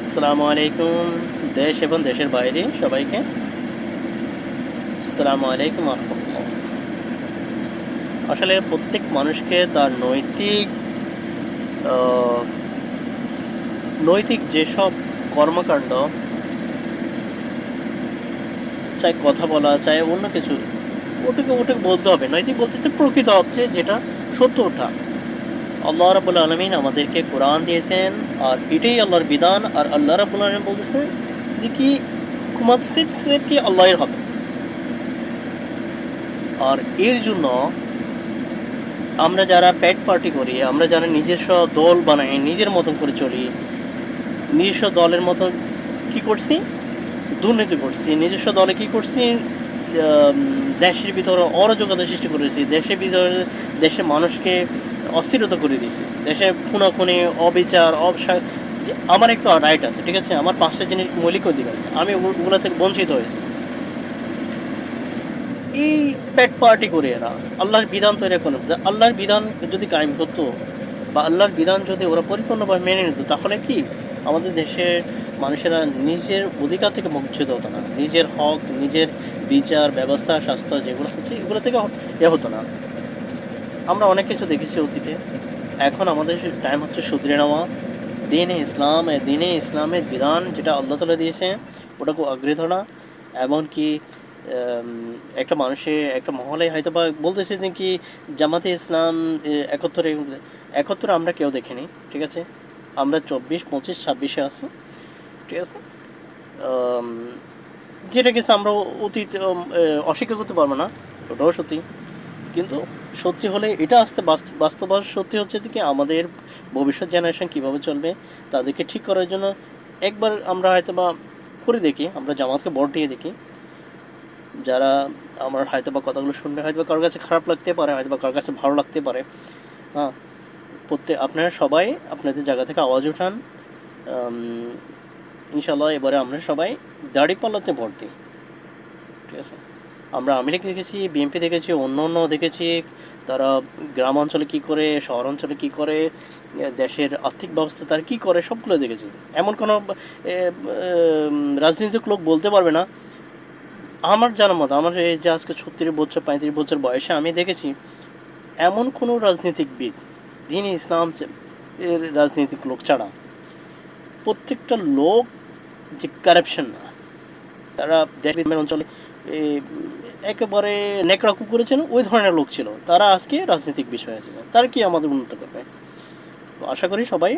আসসালামু আলাইকুম। দেশ এবং দেশের বাইরে সবাইকে আসসালামু আলাইকুম রহমতুল্লাহ। আসলে প্রত্যেক মানুষকে তার আহ, নৈতিক যেসব কর্মকাণ্ড, চাই কথা বলা চাই অন্য কিছু, ওটাকে বলতে হবে। নৈতিক বলতে হচ্ছে প্রকৃত অর্থে যেটা সত্য ওঠা। আল্লাহ রাব্বুল আলামিন আমাদেরকে কোরআন দিয়েছেন, আর এটাই আল্লাহর বিধান। আর আল্লাহ রাব্বুল আলামিন বলতেছেন যে কি কুমার সিপ কি আল্লাহর হবে। আর এর জন্য আমরা যারা প্যাট পার্টি করি, আমরা যারা নিজস্ব দল বানাই, নিজের মতন করে চলি, নিজস্ব দলের মতন কি করছি, দুর্নীতি করছি। নিজস্ব দলে কি করছি, দেশের ভিতরে অরাজকতা সৃষ্টি করেছি, দেশের ভিতরে দেশের মানুষকে অস্থিরতা করে দিয়েছি, দেশে খুনাখুনি, অবিচার, আমার একটা রাইট আছে, ঠিক আছে, আমার 5টা জিনিস মৌলিক অধিকার আছে, আমি ওগুলো থেকে বঞ্চিত হয়েছি। এই পেট পার্টি করে এরা আল্লাহর বিধান তৈরি করে। আল্লাহর বিধান যদি কায়েম করতো বা আল্লাহর বিধান যদি ওরা পরিপূর্ণভাবে মেনে নিত, তাহলে কি আমাদের দেশের মানুষেরা নিজের অধিকার থেকে বঞ্চিত হতো না, নিজের হক, নিজের বিচার ব্যবস্থা, স্বাস্থ্য যেগুলো হচ্ছে এগুলো থেকে হতো না। আমরা অনেক কিছু দেখেছি অতীতে। এখন আমাদের টাইম হচ্ছে শুধরে নেওয়া। দিনে ইসলামের বিধান যেটা আল্লাহ তালা দিয়েছে ওটাকে আঁকড়ে ধরা। এমনকি একটা একটা মহলে হয়তো বা বলতেছে যে কি জামাতে ইসলাম একত্তরে আমরা কেউ দেখিনি, ঠিক আছে। আমরা 24, 25, 26-এ আছি, ঠিক আছে। যেটা কিছু আমরা অতীত অস্বীকার করতে পারবো না, ওটাও সত্যি। কিন্তু সত্যি হলে এটা আসতে বাস্তব সত্যি হচ্ছে কি আমাদের ভবিষ্যৎ জেনারেশন কীভাবে চলবে তাদেরকে ঠিক করার জন্য একবার আমরা হয়তো বা করে দেখি, আমরা জামাতকে ভোট দিয়ে দেখি। যারা আমার হয়তো বা কথাগুলো শুনবে, হয়তো বা কারোর কাছে খারাপ লাগতে পারে, হয়তো বা কারোর কাছে ভালো লাগতে পারে। হ্যাঁ, আপনারা সবাই আপনাদের জায়গা থেকে আওয়াজ উঠান। ইনশাল্লাহ এবারে আমরা সবাই দাড়িপাল্লাতে ভোট দিই, ঠিক আছে। আমরা আমেরিকা দেখেছি, বিএনপি দেখেছি, অন্য দেখেছি, তারা গ্রাম অঞ্চলে কী করে, শহর অঞ্চলে কী করে, দেশের আর্থিক ব্যবস্থা তারা কী করে, সবগুলো দেখেছি। এমন কোনো রাজনৈতিক লোক বলতে পারবে না, আমার জানার মতো, আমার এই যে আজকে 36 বছর 35 বছর বয়সে আমি দেখেছি এমন কোনো রাজনীতিকবিদ, দিন ইসলাম এর রাজনৈতিক লোক ছাড়া, প্রত্যেকটা লোক যে কারাপশন না, তারা দেশের অঞ্চলে একেবারে নেকড়া কুকুরেছেন ওই ধরনের লোক ছিল, তারা আজকে রাজনৈতিক বিষয় আছে, তারা কি আমাদের উন্নত করবে। তো আশা করি সবাই